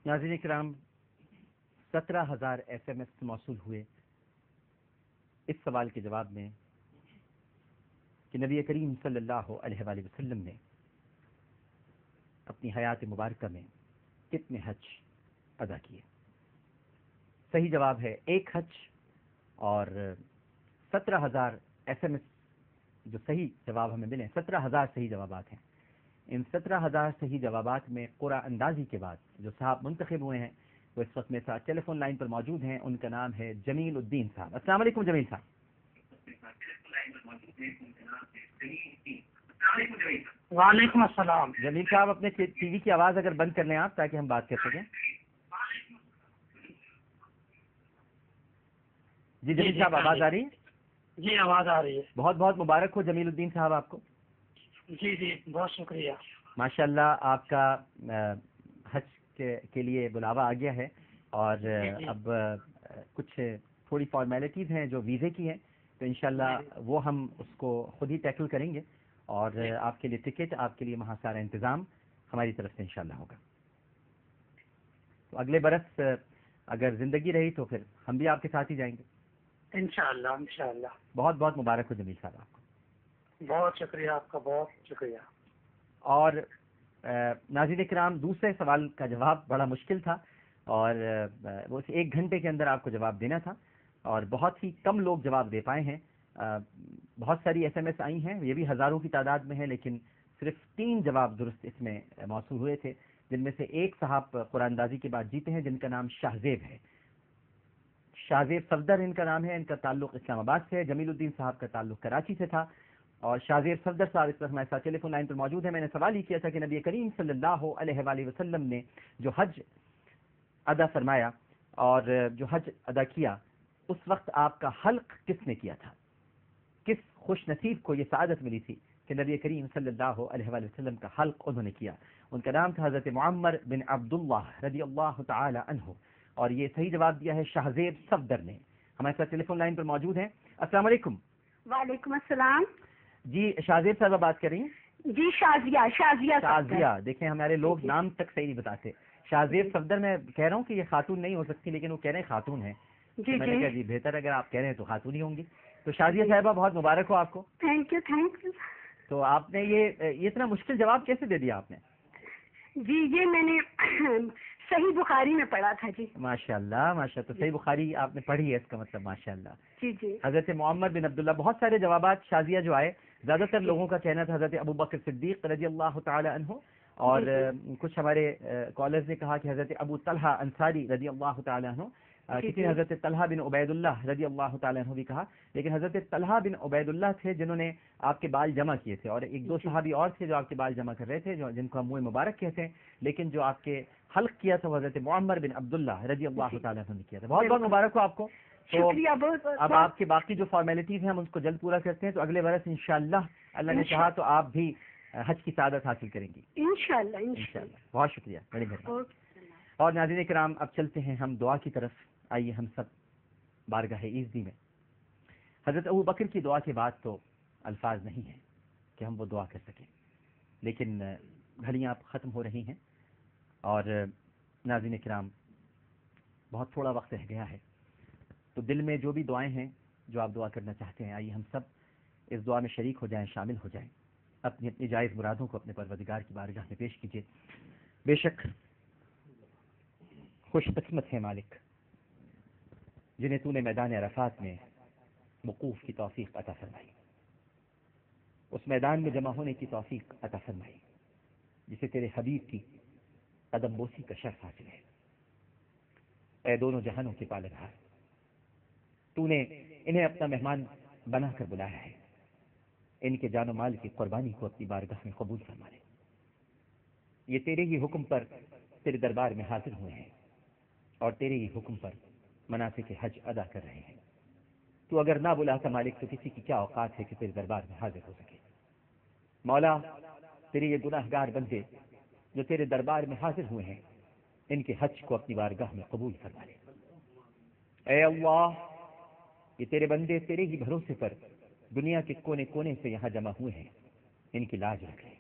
ناظرین کرام، 17,000 SMS موصول ہوئے اس سوال کے جواب میں کہ نبی کریم صلی اللہ علیہ وآلہ وسلم نے اپنی حیات مبارکہ میں کتنے حج ادا کیے۔ صحیح جواب ہے 1 حج، اور 17,000 SMS جو صحیح جواب ہمیں ملے، 17,000 صحیح جوابات ہیں۔ ان 17,000 صحیح جوابات میں قرعہ اندازی کے بعد جو صاحب منتخب ہوئے ہیں وہ اس وقت میرے ساتھ ٹیلی فون لائن پر موجود ہیں۔ ان کا نام ہے جمیل الدین صاحب۔ السلام علیکم جمیل صاحب۔ وعلیکم السلام۔ جمیل صاحب اپنے ٹی وی کی آواز اگر بند کر لیں آپ، تاکہ ہم بات کر سکیں۔ جی جمیل صاحب آواز آ رہی ہے؟ جی آواز آ رہی ہے۔ بہت بہت مبارک ہو جمیل الدین صاحب آپ کو۔ جی جی بہت شکریہ۔ ماشاء اللہ آپ کا حج کے لیے بلاوا آ گیا ہے، اور اب کچھ تھوڑی فارمیلٹیز ہیں جو ویزے کی ہیں، تو انشاءاللہ وہ ہم اس کو خود ہی ٹیکل کریں گے، اور آپ کے لیے ٹکٹ، آپ کے لیے وہاں سارا انتظام ہماری طرف سے انشاءاللہ ہوگا۔ تو اگلے برس اگر زندگی رہی تو پھر ہم بھی آپ کے ساتھ ہی جائیں گے انشاءاللہ انشاءاللہ۔ بہت بہت مبارک ہو جمیل صاحب آپ کو۔ بہت شکریہ آپ کا، بہت شکریہ۔ اور ناظرین کرام، دوسرے سوال کا جواب بڑا مشکل تھا، اور وہ 1 گھنٹے کے اندر آپ کو جواب دینا تھا، اور بہت ہی کم لوگ جواب دے پائے ہیں۔ بہت ساری SMS آئی ہیں، یہ بھی ہزاروں کی تعداد میں ہے، لیکن صرف 3 جواب درست اس میں موصول ہوئے تھے، جن میں سے ایک صاحب قرآن اندازی کے بعد جیتے ہیں، جن کا نام شاہزیب ہے۔ شاہزیب صفدر ان کا نام ہے، ان کا تعلق اسلام آباد سے ہے۔ جمیل الدین صاحب کا تعلق کراچی سے تھا، اور شاہزیب صفدر صاحب اس وقت ہمارے ساتھ ٹیلی فون لائن پر موجود ہے۔ میں نے سوال ہی کیا تھا کہ نبی کریم صلی اللہ علیہ وآلہ وسلم نے جو حج ادا فرمایا اور جو حج ادا کیا، اس وقت آپ کا حلق کس نے کیا تھا؟ کس خوش نصیب کو یہ سعادت ملی تھی کہ نبی کریم صلی اللہ علیہ وآلہ وسلم کا حلق انہوں نے کیا؟ ان کا نام تھا حضرت معمر بن عبداللہ رضی اللہ تعالی عنہ، اور یہ صحیح جواب دیا ہے شاہزیب صفدر نے۔ ہمارے ساتھ ٹیلی فون لائن پر موجود ہیں۔ السلام علیکم۔ وعلیکم السلام۔ جی شاہزیب صاحبہ بات کر رہی ہیں؟ جی شازیہ دیکھیں ہمارے لوگ نام تک صحیح نہیں بتاتے۔ شاہزیب صفدر، میں کہہ رہا ہوں کہ یہ خاتون نہیں ہو سکتی، لیکن وہ کہہ رہے ہیں خاتون ہیں۔ جی میں نے کہا جی بہتر اگر آپ کہہ رہے ہیں تو خاتون ہی ہوں گی۔ تو شازیہ صاحبہ بہت مبارک ہو آپ کو۔ Thank you thank you. تو آپ نے یہ اتنا مشکل جواب کیسے دے دیا آپ نے؟ جی یہ میں نے صحیح بخاری میں پڑھا تھا۔ جی ماشاء اللہ ماشاء اللہ، تو صحیح بخاری آپ نے پڑھی ہے، اس کا مطلب ماشاء اللہ۔ جی جی حضرت محمد بن عبداللہ، بہت سارے جوابات شازیہ جو آئے، زیادہ تر لوگوں کا کہنا تھا حضرت ابو بکر صدیق رضی اللہ تعالی عنہ، اور کچھ ہمارے کالرز نے کہا کہ حضرت ابو طلحہ انصاری رضی اللہ تعالی عنہ، کسی نے حضرت طلحہ بن عبید اللہ رضی اللہ تعالی عنہ بھی کہا، لیکن حضرت طلحہ بن عبید اللہ تھے جنہوں نے آپ کے بال جمع کیے تھے، اور 1-2 صحابی اور تھے جو آپ کے بال جمع کر رہے تھے، جن کو ہم منہ مبارک کہتے ہیں، لیکن جو آپ کے حلق کیا تھا وہ حضرت معمر بن عبداللہ رضی اللہ تعالی عنہ نے کیا تھا۔ بہت بہت مبارک ہو آپ کو۔ تو اب آپ کی باقی جو فارمیلٹیز ہیں ہم اس کو جلد پورا کرتے ہیں، تو اگلے برس انشاءاللہ اللہ نے چاہا تو آپ بھی حج کی سعادت حاصل کریں گی انشاءاللہ۔ بہت شکریہ، بڑی مہربانی۔ اور ناظرین کرام، اب چلتے ہیں ہم دعا کی طرف۔ آئیے ہم سب بارگاہ عزتی میں، حضرت ابو بکر کی دعا کے بعد تو الفاظ نہیں ہیں کہ ہم وہ دعا کر سکیں، لیکن گھڑیاں اب ختم ہو رہی ہیں، اور ناظرین کرام بہت تھوڑا وقت رہ گیا ہے، تو دل میں جو بھی دعائیں ہیں جو آپ دعا کرنا چاہتے ہیں، آئیے ہم سب اس دعا میں شریک ہو جائیں، شامل ہو جائیں، اپنی اپنی جائز مرادوں کو اپنے پروردگار کی بارگاہ میں پیش کیجیے۔ بے شک خوش قسمت ہے مالک جنہیں تو نے میدان عرفات میں وقوف کی توفیق عطا فرمائی، اس میدان میں جمع ہونے کی توفیق عطا فرمائی جسے تیرے حبیب کی قدم بوسی کا شرف حاصل ہے۔ اے دونوں جہانوں کے پالنہار، تو نے انہیں اپنا مہمان بنا کر بلایا ہے، ان کے جان و مال کی قربانی کو اپنی بارگاہ میں قبول فرما لے۔ یہ تیرے ہی حکم پر تیرے دربار میں حاضر ہوئے ہیں، اور تیرے ہی حکم پر مناسک حج ادا کر رہے ہیں۔ تو اگر نہ بلاتا مالک تو کسی کی کیا اوقات ہے کہ تیرے دربار میں حاضر ہو سکے۔ مولا، تیرے یہ گناہ گار بندے جو تیرے دربار میں حاضر ہوئے ہیں، ان کے حج کو اپنی بارگاہ میں قبول فرما لے۔ اے اللہ، یہ تیرے بندے تیرے ہی بھروسے پر دنیا کے کونے کونے سے یہاں جمع ہوئے ہیں، ان کی لاج رکھ لے۔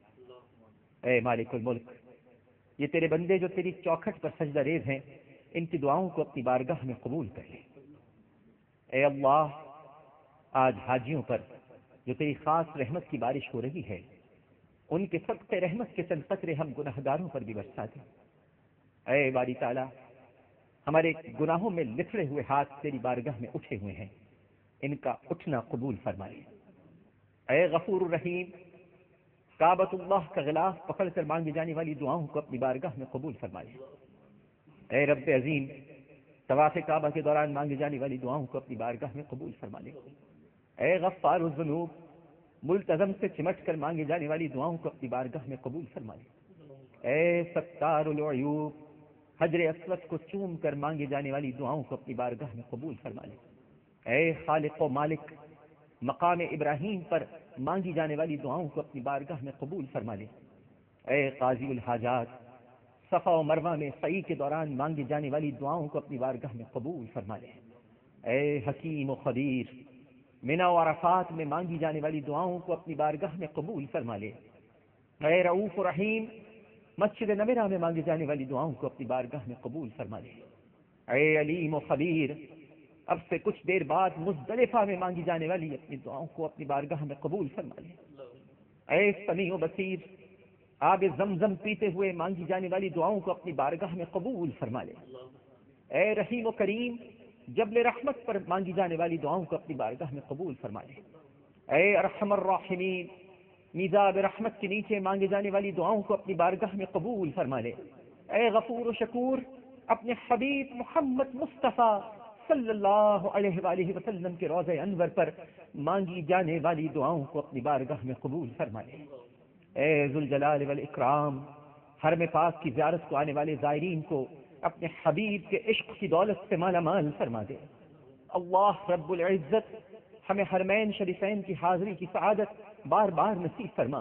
اے مالک الملک، یہ تیرے بندے جو تیری چوکھٹ پر سجدہ ریز ہیں، ان کی دعاؤں کو اپنی بارگاہ میں قبول کر لے۔ اے اللہ، آج حاجیوں پر جو تیری خاص رحمت کی بارش ہو رہی ہے، ان کے صدقے رحمت کے چند قطرے ہم گناہگاروں پر بھی برسا دیں۔ اے باری تعالیٰ، ہمارے گناہوں میں لتڑے ہوئے ہاتھ تیری بارگاہ میں اٹھے ہوئے ہیں، ان کا اٹھنا قبول فرمائے۔ اے غفور الرحیم، کعبۃ اللہ کا غلاف پکڑ کر مانگی جانے والی دعاؤں کو اپنی بارگاہ میں قبول فرمائے۔ اے رب عظیم، طواف کعبہ کے دوران مانگی جانے والی دعاؤں کو اپنی بارگاہ میں قبول فرما لے۔ اے غفار الذنوب، ملتزم سے چمٹ کر مانگی جانے والی دعاؤں کو اپنی بارگاہ میں قبول فرما لے۔ اے ستار العیوب، حجر اسود کو چوم کر مانگی جانے والی دعاؤں کو اپنی بارگاہ میں قبول فرما لے۔ اے خالق و مالک، مقام ابراہیم پر مانگی جانے والی دعاؤں کو اپنی بارگاہ میں قبول فرما لے۔ اے قاضی الحاجات، صفا و مروہ میں سعی کے دوران مانگی جانے والی دعاؤں کو اپنی بارگاہ میں قبول فرما لے۔ اے حکیم و خبیر، منا و عرفات میں مانگی جانے والی دعاؤں کو اپنی بارگاہ میں قبول فرما لے۔ اے رؤوف و رحیم، مسجد نمرہ میں مانگی جانے والی دعاؤں کو اپنی بارگاہ میں قبول فرما لے۔ اے علیم و خبیر، اب سے کچھ دیر بعد مزدلفہ میں مانگی جانے والی اپنی دعاؤں کو اپنی بارگاہ میں قبول فرما لے۔ اے سمیع و بصیر، آب زمزم پیتے ہوئے مانگی جانے والی دعاؤں کو اپنی بارگاہ میں قبول فرما لے۔ اے رحیم و کریم، جبل رحمت پر مانگی جانے والی دعاؤں کو اپنی بارگاہ میں قبول فرما لے۔ اے ارحم الراحمین، میزاب رحمت کے نیچے مانگی جانے والی دعاؤں کو اپنی بارگاہ میں قبول فرما لے۔ اے غفور و شکور، اپنے حبیب محمد مصطفیٰ صلی اللہ علیہ وآلہ وسلم کے روضہ انور پر مانگی جانے والی دعاؤں کو اپنی بارگاہ میں قبول فرما لے۔ اے ذوالجلال والاکرام، حرم پاک کی زیارت کو آنے والے زائرین کو اپنے حبیب کے عشق کی دولت سے مالا مال فرما دے۔ اللہ رب العزت ہمیں حرمین شریفین کی حاضری کی سعادت بار بار نصیب فرما،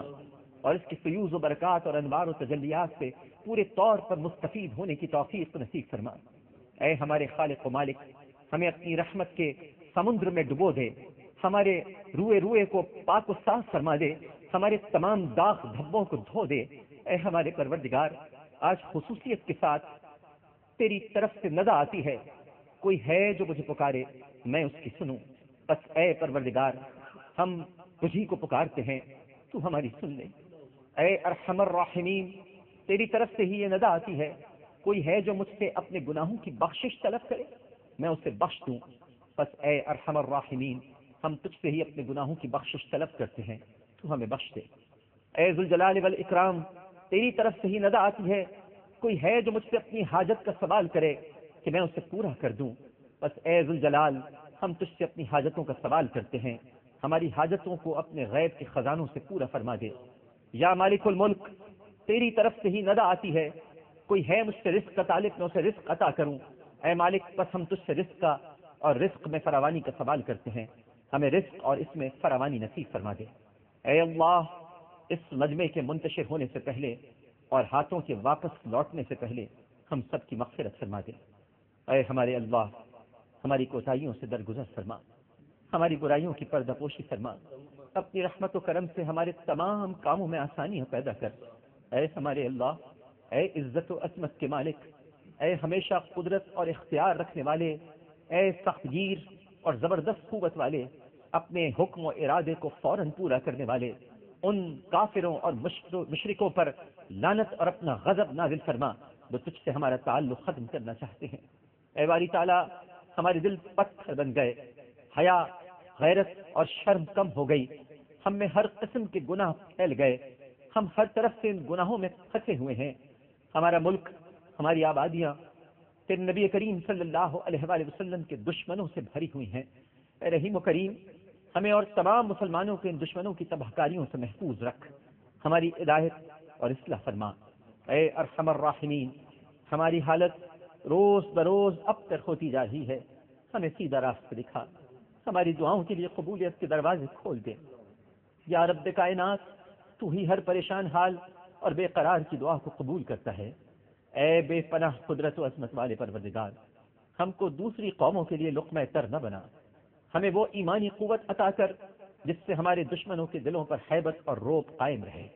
اور اس کی فیوز و برکات اور انوار و تجلیات سے پورے طور پر مستفید ہونے کی توفیق نصیب فرما۔ اے ہمارے خالق و مالک، ہمیں اپنی رحمت کے سمندر میں ڈبو دے، ہمارے روئے روئے کو پاک و صاف فرما دے، ہمارے تمام داغ دھبوں کو دھو دے۔ اے ہمارے پروردگار، آج خصوصیت کے ساتھ تیری طرف سے ندا آتی ہے، کوئی ہے جو مجھے پکارے میں اس کی سنوں، بس اے پروردگار ہم تجھی کو پکارتے ہیں، تو ہماری سن لے۔ اے ارحم الراحمین، تیری طرف سے ہی یہ ندا آتی ہے، کوئی ہے جو مجھ سے اپنے گناہوں کی بخشش طلب کرے میں اسے بخش دوں، بس اے ارحم الراحمین ہم تجھ سے ہی اپنے گناہوں کی بخشش طلب کرتے ہیں، تو ہمیں بخش دے۔ اے ذوالجلال والاکرام، تیری طرف سے ہی ندا آتی ہے، کوئی ہے جو مجھ سے اپنی حاجت کا سوال کرے کہ میں اسے پورا کر دوں، بس اے ذوالجلال ہم تجھ سے اپنی حاجتوں کا سوال کرتے ہیں، ہماری حاجتوں کو اپنے غیب کے خزانوں سے پورا فرما دے۔ یا مالک الملک، تیری طرف سے ہی ندا آتی ہے، کوئی ہے مجھ سے رزق کا طالب میں اسے رزق عطا کروں، اے مالک بس ہم تجھ سے رزق کا اور رزق میں فراوانی کا سوال کرتے ہیں، ہمیں رزق اور اس میں فراوانی نصیب فرما دے۔ اے اللہ، اس مجمع کے منتشر ہونے سے پہلے اور ہاتھوں کے واپس لوٹنے سے پہلے ہم سب کی مغفرت فرما دے۔ اے ہمارے اللہ، ہماری کوتاہیوں سے درگزر فرما، ہماری برائیوں کی پردہ پوشی فرما، اپنی رحمت و کرم سے ہمارے تمام کاموں میں آسانیاں پیدا کر۔ اے ہمارے اللہ، اے عزت و عظمت کے مالک، اے ہمیشہ قدرت اور اختیار رکھنے والے، اے سخت گیر اور زبردست قوت والے، اپنے حکم و ارادے کو فوراً پورا کرنے والے، ان کافروں اور مشرکوں پر لعنت اور اپنا غضب نازل فرما جو تجھ سے ہمارا تعلق ختم کرنا چاہتے ہیں۔ اے باری تعالیٰ، ہمارے دل پتھر بن گئے، حیا، غیرت اور شرم کم ہو گئی، ہم میں ہر قسم کے گناہ پھیل گئے، ہم ہر طرف سے ان گناہوں میں پھنسے ہوئے ہیں۔ ہمارا ملک، ہماری آبادیاں تیرے نبی کریم صلی اللہ علیہ وآلہ وسلم کے دشمنوں سے بھری ہوئی ہیں۔ اے رحیم و کریم، ہمیں اور تمام مسلمانوں کے ان دشمنوں کی تباہ کاریوں سے محفوظ رکھ، ہماری ہدایت اور اصلاح فرما۔ اے ارحم الراحمین، ہماری حالت روز بروز ابتر ہوتی جا رہی ہے، ہمیں سیدھا راستہ دکھا، ہماری دعاؤں کے لیے قبولیت کے دروازے کھول دے۔ یا رب کائنات، تو ہی ہر پریشان حال اور بے قرار کی دعا کو قبول کرتا ہے۔ اے بے پناہ قدرت و عظمت والے پروردگار، ہم کو دوسری قوموں کے لیے لقمہ تر نہ بنا، ہمیں وہ ایمانی قوت عطا کر جس سے ہمارے دشمنوں کے دلوں پر ہیبت اور روب قائم رہے۔